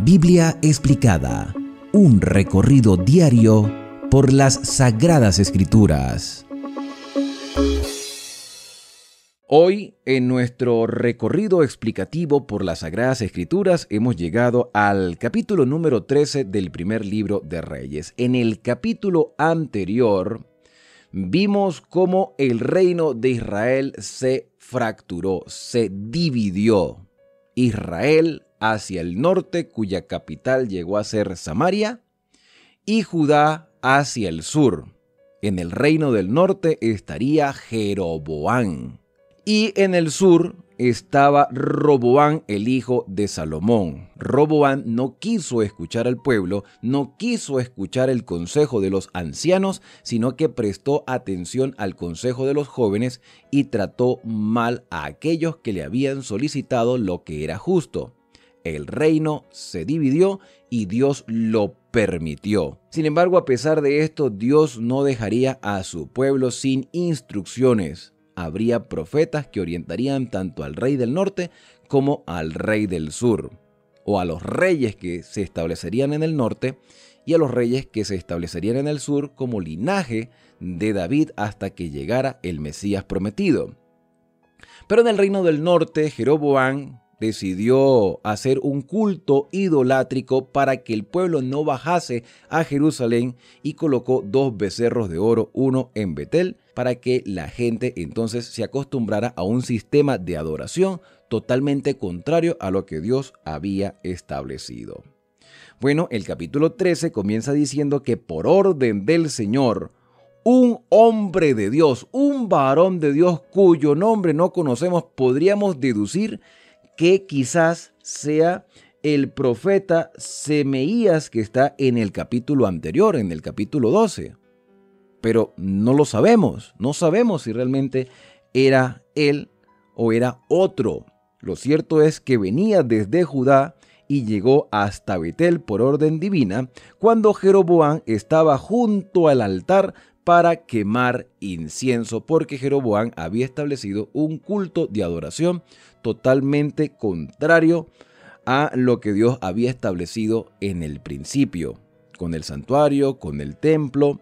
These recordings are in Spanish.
Biblia explicada, un recorrido diario por las Sagradas Escrituras. Hoy, en nuestro recorrido explicativo por las Sagradas Escrituras, hemos llegado al capítulo número 13 del primer libro de Reyes. En el capítulo anterior, vimos cómo el reino de Israel se fracturó, se dividió. Israel hacia el norte, cuya capital llegó a ser Samaria, y Judá hacia el sur. En el reino del norte estaría Jeroboam, y en el sur estaba Roboam, el hijo de Salomón. Roboam no quiso escuchar al pueblo, no quiso escuchar el consejo de los ancianos, sino que prestó atención al consejo de los jóvenes y trató mal a aquellos que le habían solicitado lo que era justo. El reino se dividió y Dios lo permitió. Sin embargo, a pesar de esto, Dios no dejaría a su pueblo sin instrucciones. Habría profetas que orientarían tanto al rey del norte como al rey del sur, o a los reyes que se establecerían en el norte y a los reyes que se establecerían en el sur como linaje de David hasta que llegara el Mesías prometido. Pero en el reino del norte, Jeroboam decidió hacer un culto idolátrico para que el pueblo no bajase a Jerusalén y colocó 2 becerros de oro, uno en Betel, para que la gente entonces se acostumbrara a un sistema de adoración totalmente contrario a lo que Dios había establecido. Bueno, el capítulo 13 comienza diciendo que por orden del Señor, un hombre de Dios, un varón de Dios cuyo nombre no conocemos, podríamos deducir que quizás sea el profeta Semeías que está en el capítulo anterior, en el capítulo 12. Pero no lo sabemos, no sabemos si realmente era él o era otro. Lo cierto es que venía desde Judá y llegó hasta Betel por orden divina cuando Jeroboam estaba junto al altar para quemar incienso, porque Jeroboam había establecido un culto de adoración totalmente contrario a lo que Dios había establecido en el principio, con el santuario, con el templo.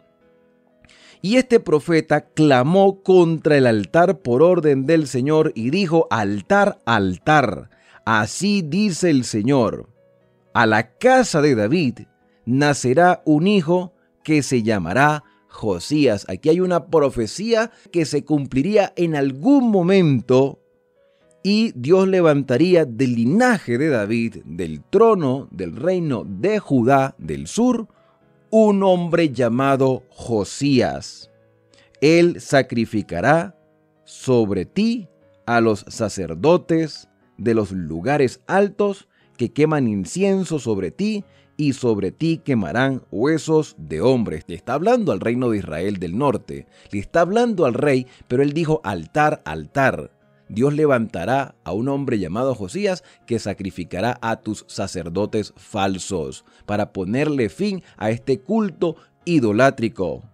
Y este profeta clamó contra el altar por orden del Señor y dijo: altar, altar, así dice el Señor, a la casa de David nacerá un hijo que se llamará Josías. Aquí hay una profecía que se cumpliría en algún momento y Dios levantaría del linaje de David, del trono del reino de Judá del sur, un hombre llamado Josías. Él sacrificará sobre ti a los sacerdotes de los lugares altos que queman incienso sobre ti, y sobre ti quemarán huesos de hombres. Le está hablando al reino de Israel del norte, le está hablando al rey, pero él dijo altar, altar. Dios levantará a un hombre llamado Josías que sacrificará a tus sacerdotes falsos para ponerle fin a este culto idolátrico.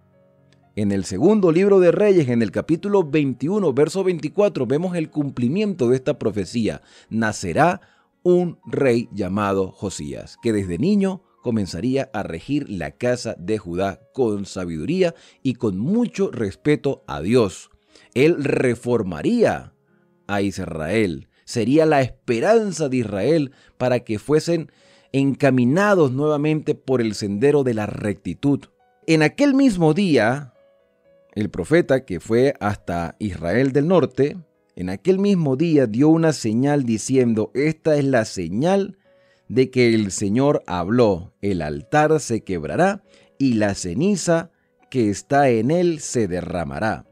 En el segundo libro de Reyes, en el capítulo 21, verso 24, vemos el cumplimiento de esta profecía. Nacerá un rey llamado Josías, que desde niño comenzaría a regir la casa de Judá con sabiduría y con mucho respeto a Dios. Él reformaría a Israel, sería la esperanza de Israel para que fuesen encaminados nuevamente por el sendero de la rectitud. En aquel mismo día, el profeta que fue hasta Israel del norte, en aquel mismo día dio una señal diciendo: esta es la señal de que el Señor habló, el altar se quebrará y la ceniza que está en él se derramará.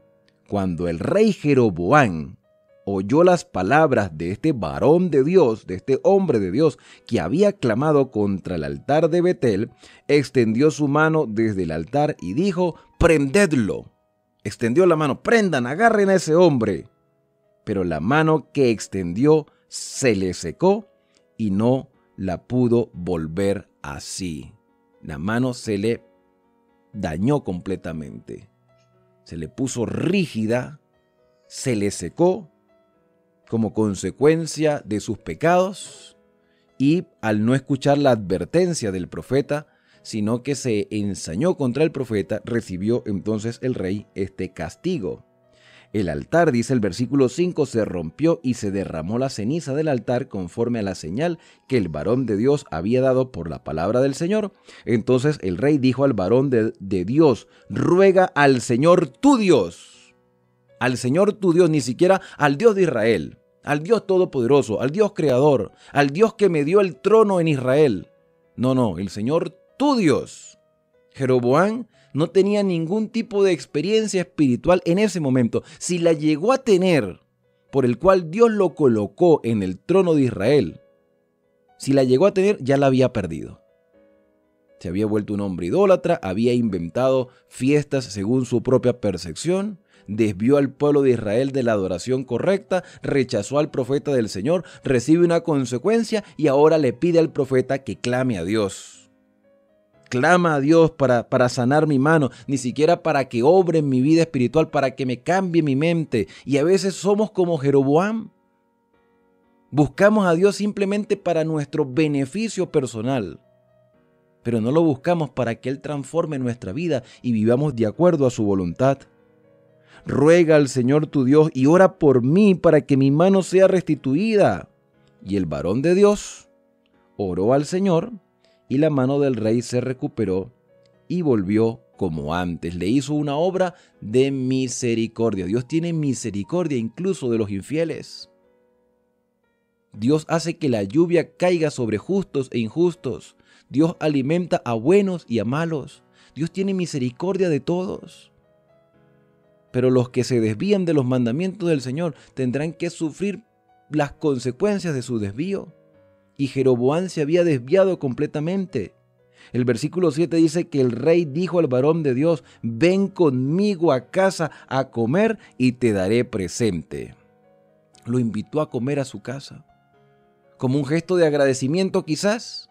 Cuando el rey Jeroboam oyó las palabras de este varón de Dios, de este hombre de Dios que había clamado contra el altar de Betel, extendió su mano desde el altar y dijo: prendedlo. Extendió la mano: prendan, agarren a ese hombre. Pero la mano que extendió se le secó y no la pudo volver así. La mano se le dañó completamente. Se le puso rígida, se le secó como consecuencia de sus pecados y al no escuchar la advertencia del profeta, sino que se ensañó contra el profeta, recibió entonces el rey este castigo. El altar, dice el versículo 5, se rompió y se derramó la ceniza del altar conforme a la señal que el varón de Dios había dado por la palabra del Señor. Entonces el rey dijo al varón de Dios: ruega al Señor tu Dios. Al Señor tu Dios, ni siquiera al Dios de Israel, al Dios todopoderoso, al Dios creador, al Dios que me dio el trono en Israel. No, el Señor tu Dios. Jeroboam no tenía ningún tipo de experiencia espiritual en ese momento. Si la llegó a tener, por el cual Dios lo colocó en el trono de Israel, si la llegó a tener, ya la había perdido. Se había vuelto un hombre idólatra, había inventado fiestas según su propia percepción, desvió al pueblo de Israel de la adoración correcta, rechazó al profeta del Señor, recibe una consecuencia y ahora le pide al profeta que clame a Dios. Clama a Dios para sanar mi mano, ni siquiera para que obre en mi vida espiritual, para que me cambie mi mente. Y a veces somos como Jeroboam. Buscamos a Dios simplemente para nuestro beneficio personal, pero no lo buscamos para que Él transforme nuestra vida y vivamos de acuerdo a su voluntad. Ruega al Señor tu Dios y ora por mí para que mi mano sea restituida. Y el varón de Dios oró al Señor, y la mano del rey se recuperó y volvió como antes. Le hizo una obra de misericordia. Dios tiene misericordia incluso de los infieles. Dios hace que la lluvia caiga sobre justos e injustos. Dios alimenta a buenos y a malos. Dios tiene misericordia de todos. Pero los que se desvían de los mandamientos del Señor tendrán que sufrir las consecuencias de su desvío. Y Jeroboam se había desviado completamente. El versículo 7 dice que el rey dijo al varón de Dios: ven conmigo a casa a comer y te daré presente. Lo invitó a comer a su casa, como un gesto de agradecimiento quizás,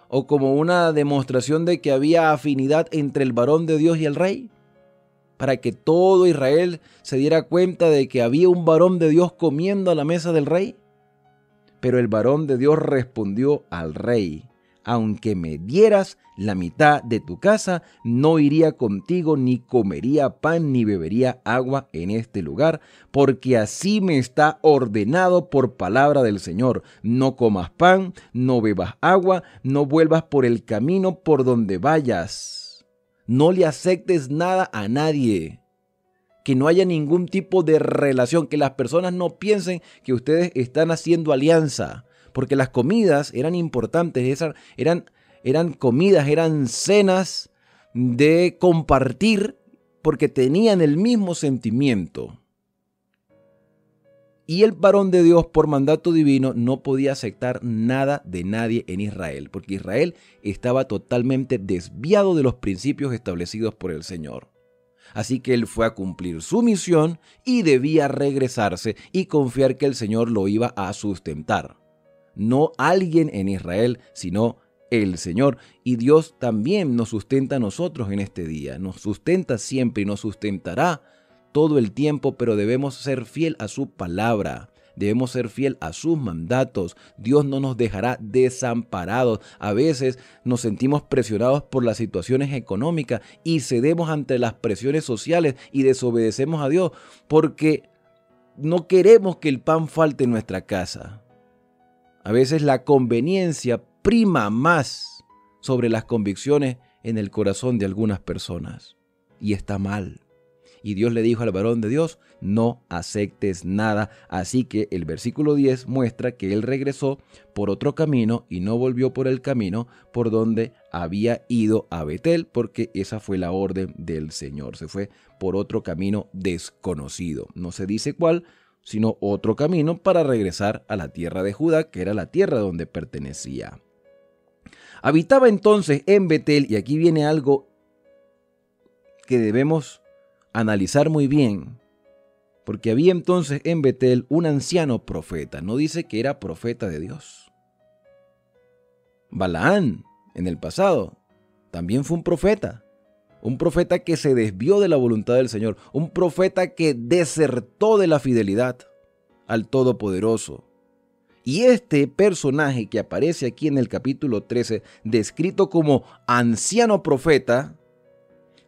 o como una demostración de que había afinidad entre el varón de Dios y el rey, para que todo Israel se diera cuenta de que había un varón de Dios comiendo a la mesa del rey. Pero el varón de Dios respondió al rey: aunque me dieras la mitad de tu casa, no iría contigo, ni comería pan, ni bebería agua en este lugar, porque así me está ordenado por palabra del Señor. No comas pan, no bebas agua, no vuelvas por el camino por donde vayas. No le aceptes nada a nadie. Que no haya ningún tipo de relación, que las personas no piensen que ustedes están haciendo alianza, porque las comidas eran importantes, eran comidas, eran cenas de compartir, porque tenían el mismo sentimiento. Y el varón de Dios, por mandato divino, no podía aceptar nada de nadie en Israel, porque Israel estaba totalmente desviado de los principios establecidos por el Señor. Así que él fue a cumplir su misión y debía regresarse y confiar que el Señor lo iba a sustentar. No alguien en Israel, sino el Señor. Y Dios también nos sustenta a nosotros en este día. Nos sustenta siempre y nos sustentará todo el tiempo, pero debemos ser fiel a su palabra. Debemos ser fiel a sus mandatos. Dios no nos dejará desamparados. A veces nos sentimos presionados por las situaciones económicas y cedemos ante las presiones sociales y desobedecemos a Dios porque no queremos que el pan falte en nuestra casa. A veces la conveniencia prima más sobre las convicciones en el corazón de algunas personas y está mal. Y Dios le dijo al varón de Dios: no aceptes nada. Así que el versículo 10 muestra que él regresó por otro camino y no volvió por el camino por donde había ido a Betel, porque esa fue la orden del Señor. Se fue por otro camino desconocido. No se dice cuál, sino otro camino para regresar a la tierra de Judá, que era la tierra donde pertenecía. Habitaba entonces en Betel, y aquí viene algo que debemos analizar muy bien, porque había entonces en Betel un anciano profeta. No dice que era profeta de Dios. Balaán, en el pasado, también fue un profeta que se desvió de la voluntad del Señor, un profeta que desertó de la fidelidad al Todopoderoso. Y este personaje que aparece aquí en el capítulo 13, descrito como anciano profeta,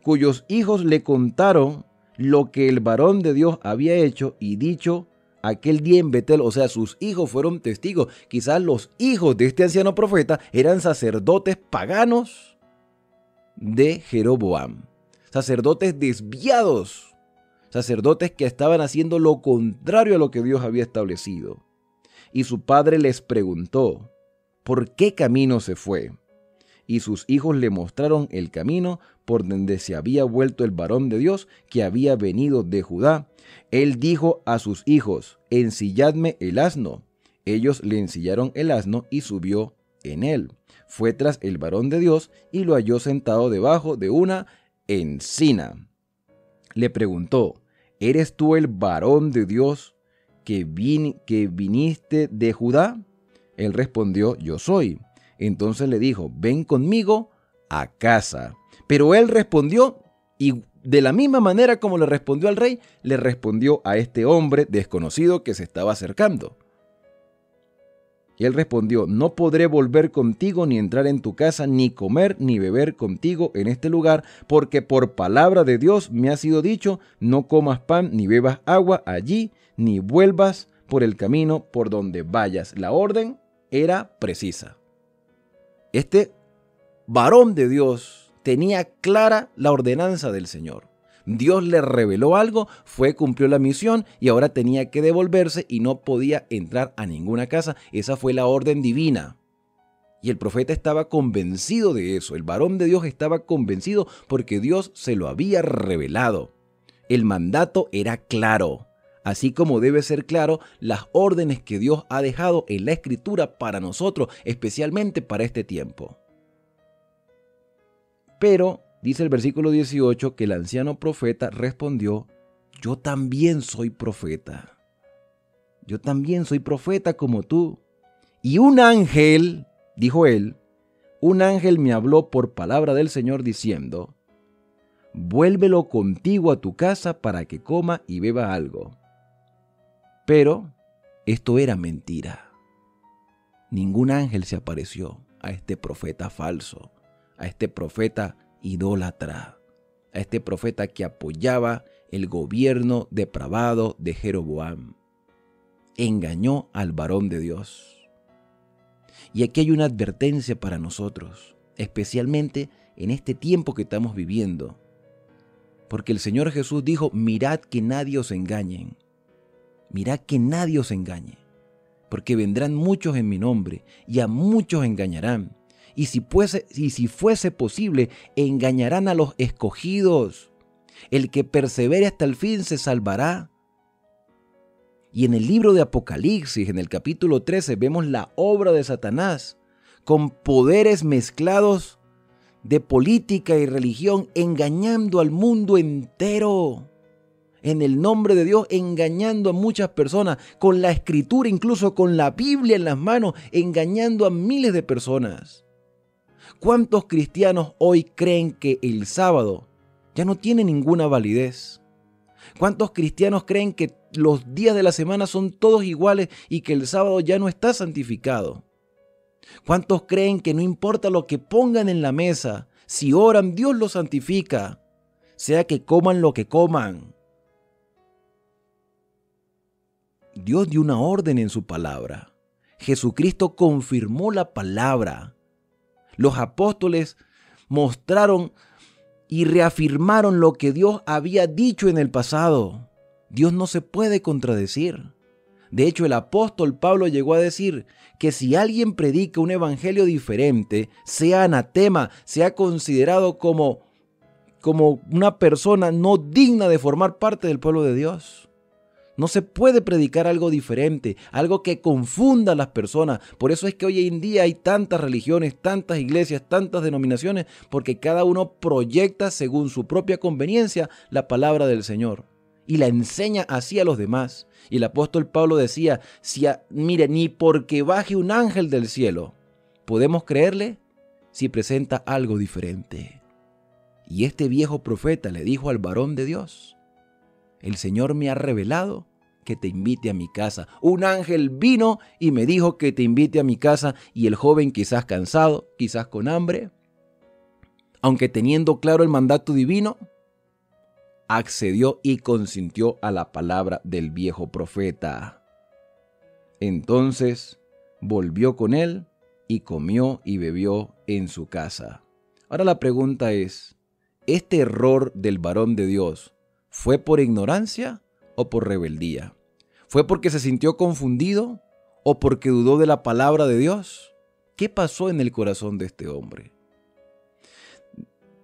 cuyos hijos le contaron lo que el varón de Dios había hecho y dicho aquel día en Betel, o sea, sus hijos fueron testigos. Quizás los hijos de este anciano profeta eran sacerdotes paganos de Jeroboam, sacerdotes desviados, sacerdotes que estaban haciendo lo contrario a lo que Dios había establecido. Y su padre les preguntó, ¿por qué camino se fue? Y sus hijos le mostraron el camino por donde se había vuelto el varón de Dios que había venido de Judá. Él dijo a sus hijos, ensilladme el asno. Ellos le ensillaron el asno y subió en él. Fue tras el varón de Dios y lo halló sentado debajo de una encina. Le preguntó, ¿eres tú el varón de Dios que viniste de Judá? Él respondió, yo soy. Entonces le dijo, ven conmigo a casa. Pero él respondió, y de la misma manera como le respondió al rey, le respondió a este hombre desconocido que se estaba acercando. Y él respondió, no podré volver contigo, ni entrar en tu casa, ni comer, ni beber contigo en este lugar, porque por palabra de Dios me ha sido dicho, no comas pan, ni bebas agua allí, ni vuelvas por el camino por donde vayas. La orden era precisa. Este varón de Dios tenía clara la ordenanza del Señor. Dios le reveló algo, cumplió la misión y ahora tenía que devolverse y no podía entrar a ninguna casa. Esa fue la orden divina. Y el profeta estaba convencido de eso. El varón de Dios estaba convencido porque Dios se lo había revelado. El mandato era claro, así como debe ser claro las órdenes que Dios ha dejado en la Escritura para nosotros, especialmente para este tiempo. Pero dice el versículo 18 que el anciano profeta respondió, yo también soy profeta. Yo también soy profeta como tú. Y un ángel, dijo él, un ángel me habló por palabra del Señor diciendo, vuélvelo contigo a tu casa para que coma y beba algo. Pero esto era mentira. Ningún ángel se apareció a este profeta falso, a este profeta idólatra, a este profeta que apoyaba el gobierno depravado de Jeroboam. Engañó al varón de Dios. Y aquí hay una advertencia para nosotros, especialmente en este tiempo que estamos viviendo. Porque el Señor Jesús dijo, mirad que nadie os engañe. Mirad que nadie os engañe. Porque vendrán muchos en mi nombre y a muchos engañarán. Y si fuese posible, engañarán a los escogidos. El que persevere hasta el fin se salvará. Y en el libro de Apocalipsis, en el capítulo 13, vemos la obra de Satanás con poderes mezclados de política y religión, engañando al mundo entero. En el nombre de Dios, engañando a muchas personas, con la Escritura, incluso con la Biblia en las manos, engañando a miles de personas. ¿Cuántos cristianos hoy creen que el sábado ya no tiene ninguna validez? ¿Cuántos cristianos creen que los días de la semana son todos iguales y que el sábado ya no está santificado? ¿Cuántos creen que no importa lo que pongan en la mesa, si oran, Dios los santifica, sea que coman lo que coman? Dios dio una orden en su palabra. Jesucristo confirmó la palabra. Los apóstoles mostraron y reafirmaron lo que Dios había dicho en el pasado. Dios no se puede contradecir. De hecho, el apóstol Pablo llegó a decir que si alguien predica un evangelio diferente, sea anatema, sea considerado como una persona no digna de formar parte del pueblo de Dios. No se puede predicar algo diferente, algo que confunda a las personas. Por eso es que hoy en día hay tantas religiones, tantas iglesias, tantas denominaciones, porque cada uno proyecta según su propia conveniencia la palabra del Señor y la enseña así a los demás. Y el apóstol Pablo decía, mire, ni porque baje un ángel del cielo podemos creerle si presenta algo diferente. Y este viejo profeta le dijo al varón de Dios, el Señor me ha revelado que te invite a mi casa. Un ángel vino y me dijo que te invite a mi casa, y el joven, quizás cansado, quizás con hambre, aunque teniendo claro el mandato divino, accedió y consintió a la palabra del viejo profeta. Entonces volvió con él y comió y bebió en su casa. Ahora la pregunta es, ¿este error del varón de Dios fue por ignorancia o por rebeldía? ¿Fue porque se sintió confundido o porque dudó de la palabra de Dios? ¿Qué pasó en el corazón de este hombre?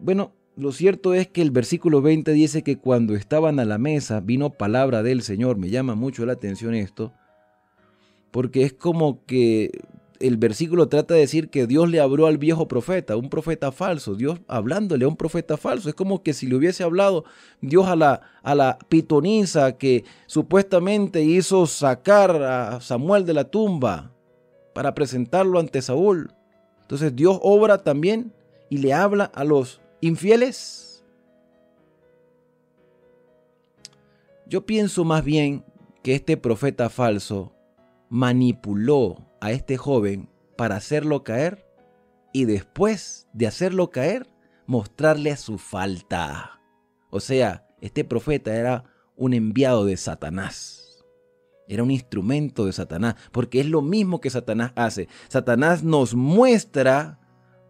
Bueno, lo cierto es que el versículo 20 dice que cuando estaban a la mesa vino palabra del Señor. Me llama mucho la atención esto, porque es como que el versículo trata de decir que Dios le habló al viejo profeta, un profeta falso, Dios hablándole a un profeta falso. Es como que si le hubiese hablado Dios a la pitonisa que supuestamente hizo sacar a Samuel de la tumba para presentarlo ante Saúl. Entonces Dios obra también y le habla a los infieles. Yo pienso más bien que este profeta falso manipuló a este joven para hacerlo caer, y después de hacerlo caer, mostrarle su falta. O sea, este profeta era un enviado de Satanás. Era un instrumento de Satanás, porque es lo mismo que Satanás hace. Satanás nos muestra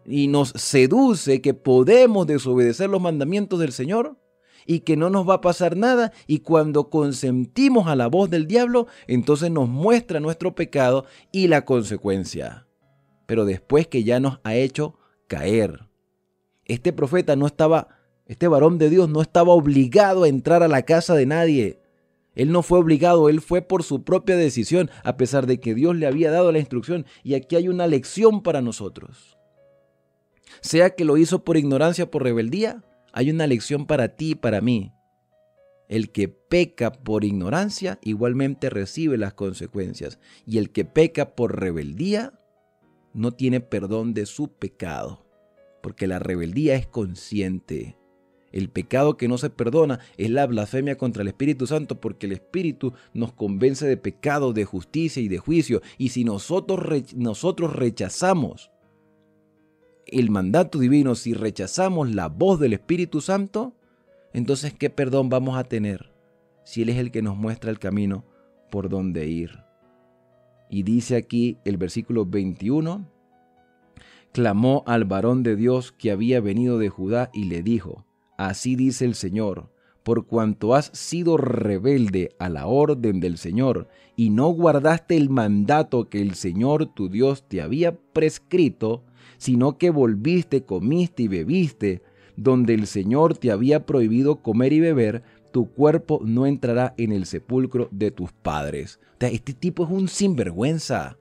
y nos seduce que podemos desobedecer los mandamientos del Señor y que no nos va a pasar nada, y cuando consentimos a la voz del diablo, entonces nos muestra nuestro pecado y la consecuencia. Pero después que ya nos ha hecho caer. Este profeta este varón de Dios no estaba obligado a entrar a la casa de nadie. Él no fue obligado, él fue por su propia decisión, a pesar de que Dios le había dado la instrucción. Y aquí hay una lección para nosotros. Sea que lo hizo por ignorancia o por rebeldía, hay una lección para ti y para mí. El que peca por ignorancia igualmente recibe las consecuencias, y el que peca por rebeldía no tiene perdón de su pecado, porque la rebeldía es consciente. El pecado que no se perdona es la blasfemia contra el Espíritu Santo, porque el Espíritu nos convence de pecado, de justicia y de juicio. Y si nosotros rechazamos el mandato divino, si rechazamos la voz del Espíritu Santo, entonces ¿qué perdón vamos a tener si Él es el que nos muestra el camino por donde ir? Y dice aquí el versículo 21, clamó al varón de Dios que había venido de Judá y le dijo, así dice el Señor, por cuanto has sido rebelde a la orden del Señor y no guardaste el mandato que el Señor tu Dios te había prescrito, sino que volviste, comiste y bebiste, donde el Señor te había prohibido comer y beber, tu cuerpo no entrará en el sepulcro de tus padres. O sea, este tipo es un sinvergüenza.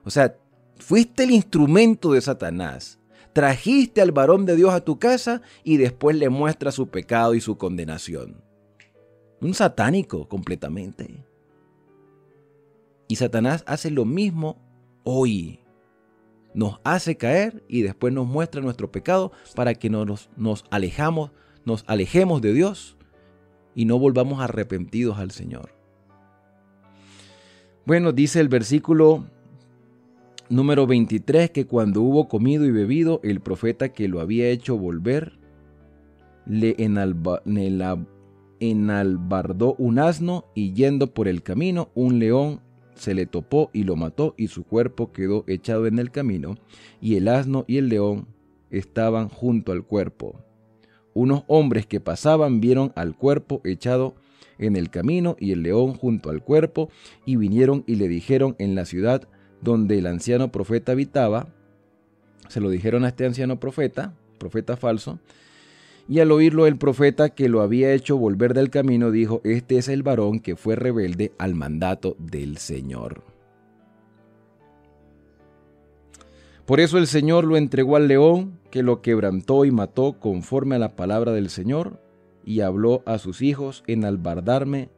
O sea, fuiste el instrumento de Satanás. Trajiste al varón de Dios a tu casa y después le muestras su pecado y su condenación. Un satánico completamente. Y Satanás hace lo mismo hoy. Nos hace caer y después nos muestra nuestro pecado para que nos alejemos de Dios y no volvamos arrepentidos al Señor. Bueno, dice el versículo número 23 que cuando hubo comido y bebido, el profeta que lo había hecho volver le enalbardó un asno, y yendo por el camino un león se le topó y lo mató, y su cuerpo quedó echado en el camino, y el asno y el león estaban junto al cuerpo. Unos hombres que pasaban vieron al cuerpo echado en el camino y el león junto al cuerpo, y vinieron y le dijeron en la ciudad donde el anciano profeta habitaba. Se lo dijeron a este anciano profeta falso, y al oírlo el profeta que lo había hecho volver del camino dijo, este es el varón que fue rebelde al mandato del Señor. Por eso el Señor lo entregó al león, que lo quebrantó y mató conforme a la palabra del Señor, y habló a sus hijos, enalbardadme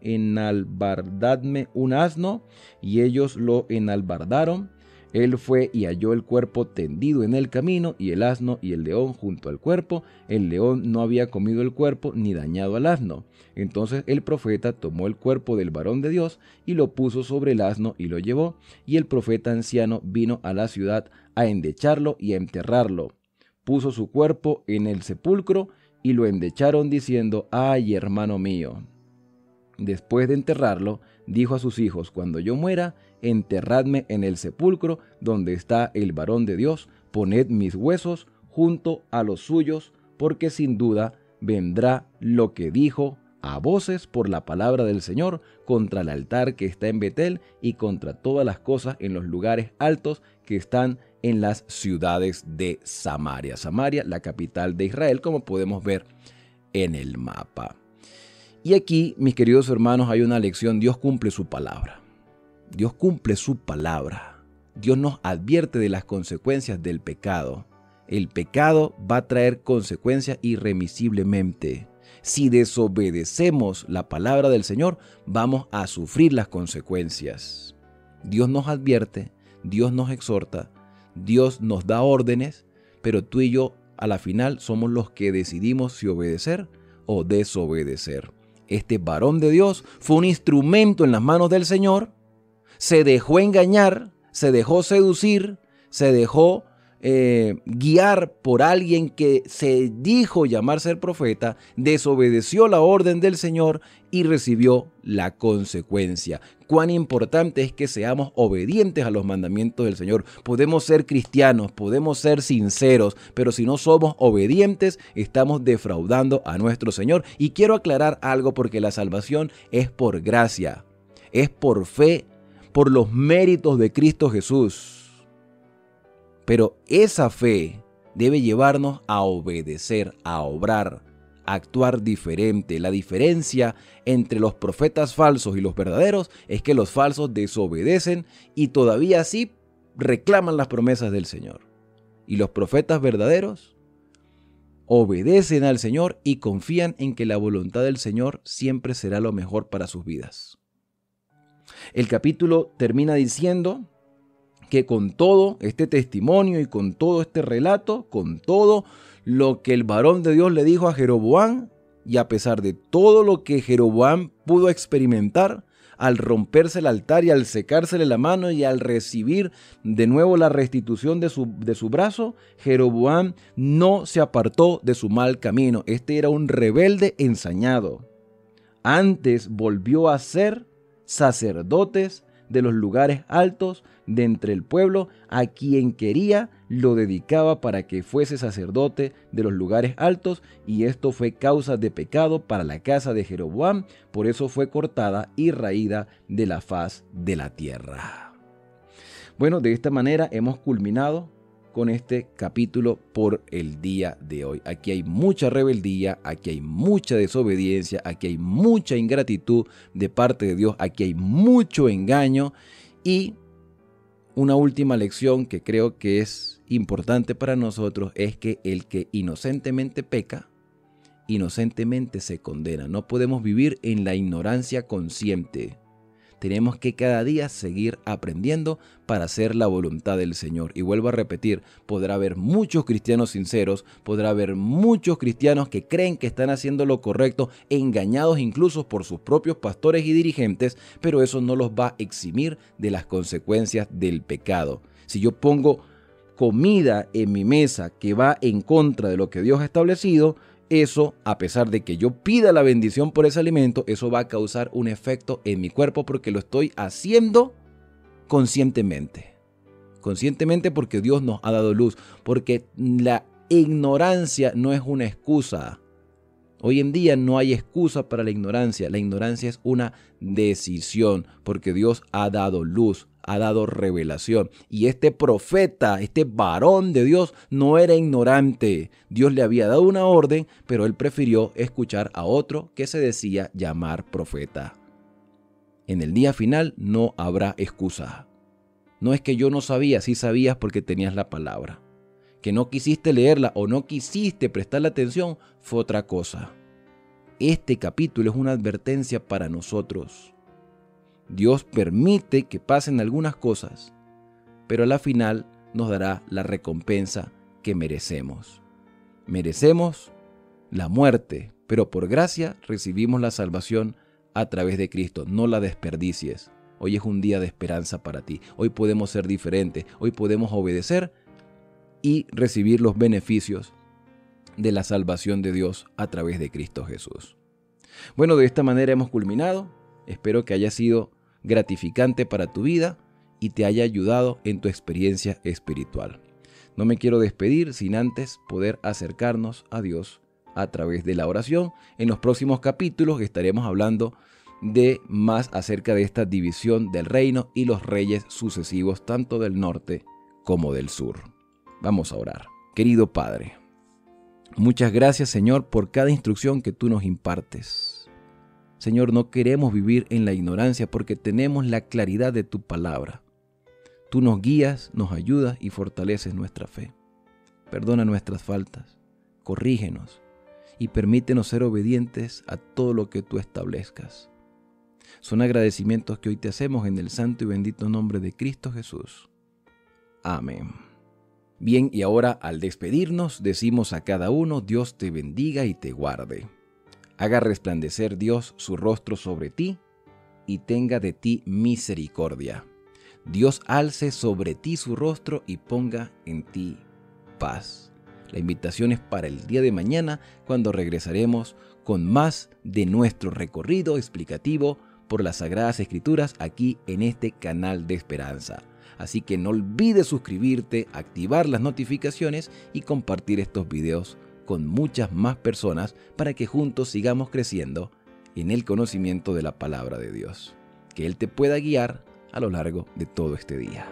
un asno, y ellos lo enalbardaron. Él fue y halló el cuerpo tendido en el camino, y el asno y el león junto al cuerpo. El león no había comido el cuerpo ni dañado al asno. Entonces el profeta tomó el cuerpo del varón de Dios y lo puso sobre el asno y lo llevó. Y el profeta anciano vino a la ciudad a endecharlo y a enterrarlo. Puso su cuerpo en el sepulcro y lo endecharon diciendo: «Ay, hermano mío». Después de enterrarlo, dijo a sus hijos: «Cuando yo muera, enterradme en el sepulcro donde está el varón de Dios, poned mis huesos junto a los suyos, porque sin duda vendrá lo que dijo a voces por la palabra del Señor contra el altar que está en Betel y contra todas las cosas en los lugares altos que están en las ciudades de Samaria». Samaria, la capital de Israel, como podemos ver en el mapa. Y aquí, mis queridos hermanos, hay una lección. Dios cumple su palabra. Dios cumple su palabra. Dios nos advierte de las consecuencias del pecado. El pecado va a traer consecuencias irremisiblemente. Si desobedecemos la palabra del Señor, vamos a sufrir las consecuencias. Dios nos advierte, Dios nos exhorta, Dios nos da órdenes, pero tú y yo a la final somos los que decidimos si obedecer o desobedecer. Este varón de Dios fue un instrumento en las manos del Señor, se dejó engañar, se dejó seducir, se dejó guiar por alguien que se dijo llamar ser profeta, desobedeció la orden del Señor y recibió la consecuencia. Cuán importante es que seamos obedientes a los mandamientos del Señor. Podemos ser cristianos, podemos ser sinceros, pero si no somos obedientes, estamos defraudando a nuestro Señor. Y quiero aclarar algo, porque la salvación es por gracia, es por fe, por los méritos de Cristo Jesús. Pero esa fe debe llevarnos a obedecer, a obrar, a actuar diferente. La diferencia entre los profetas falsos y los verdaderos es que los falsos desobedecen y todavía así reclaman las promesas del Señor. Y los profetas verdaderos obedecen al Señor y confían en que la voluntad del Señor siempre será lo mejor para sus vidas. El capítulo termina diciendo que con todo este testimonio y con todo este relato, con todo lo que el varón de Dios le dijo a Jeroboam, y a pesar de todo lo que Jeroboam pudo experimentar, al romperse el altar y al secársele la mano y al recibir de nuevo la restitución de su brazo, Jeroboam no se apartó de su mal camino. Este era un rebelde ensañado. Antes volvió a ser sacerdotes de los lugares altos de entre el pueblo. A quien quería lo dedicaba para que fuese sacerdote de los lugares altos, y esto fue causa de pecado para la casa de Jeroboam. Por eso fue cortada y raída de la faz de la tierra. Bueno, de esta manera hemos culminado con este capítulo por el día de hoy. Aquí hay mucha rebeldía, aquí hay mucha desobediencia, aquí hay mucha ingratitud de parte de Dios, aquí hay mucho engaño. Y una última lección que creo que es importante para nosotros es que el que inocentemente peca, inocentemente se condena. No podemos vivir en la ignorancia consciente. Tenemos que cada día seguir aprendiendo para hacer la voluntad del Señor. Y vuelvo a repetir, podrá haber muchos cristianos sinceros, podrá haber muchos cristianos que creen que están haciendo lo correcto, engañados incluso por sus propios pastores y dirigentes, pero eso no los va a eximir de las consecuencias del pecado. Si yo pongo comida en mi mesa que va en contra de lo que Dios ha establecido, eso, a pesar de que yo pida la bendición por ese alimento, eso va a causar un efecto en mi cuerpo porque lo estoy haciendo conscientemente. Conscientemente, porque Dios nos ha dado luz, porque la ignorancia no es una excusa. Hoy en día no hay excusa para la ignorancia es una decisión, porque Dios ha dado luz, ha dado revelación. Y este profeta, este varón de Dios, no era ignorante. Dios le había dado una orden, pero él prefirió escuchar a otro que se decía llamar profeta. En el día final no habrá excusa. No es que yo no sabía, sí sabías porque tenías la palabra. Que no quisiste leerla o no quisiste prestarle atención fue otra cosa. Este capítulo es una advertencia para nosotros. Dios permite que pasen algunas cosas pero a la final nos dará la recompensa que merecemos. Merecemos la muerte, pero por gracia recibimos la salvación a través de Cristo. No la desperdicies. Hoy es un día de esperanza para ti. Hoy podemos ser diferentes. Hoy podemos obedecer y recibir los beneficios de la salvación de Dios a través de Cristo Jesús. Bueno, de esta manera hemos culminado. Espero que haya sido gratificante para tu vida y te haya ayudado en tu experiencia espiritual. No me quiero despedir sin antes poder acercarnos a Dios a través de la oración. En los próximos capítulos estaremos hablando de más acerca de esta división del reino y los reyes sucesivos tanto del norte como del sur. Vamos a orar. Querido Padre, muchas gracias, Señor, por cada instrucción que tú nos impartes. Señor, no queremos vivir en la ignorancia porque tenemos la claridad de tu palabra. Tú nos guías, nos ayudas y fortaleces nuestra fe. Perdona nuestras faltas, corrígenos y permítenos ser obedientes a todo lo que tú establezcas. Son agradecimientos que hoy te hacemos en el santo y bendito nombre de Cristo Jesús. Amén. Bien, y ahora al despedirnos decimos a cada uno: Dios te bendiga y te guarde. Haga resplandecer Dios su rostro sobre ti y tenga de ti misericordia. Dios alce sobre ti su rostro y ponga en ti paz. La invitación es para el día de mañana, cuando regresaremos con más de nuestro recorrido explicativo por las Sagradas Escrituras aquí en este canal de Esperanza. Así que no olvides suscribirte, activar las notificaciones y compartir estos videos con muchas más personas para que juntos sigamos creciendo en el conocimiento de la palabra de Dios. Que Él te pueda guiar a lo largo de todo este día.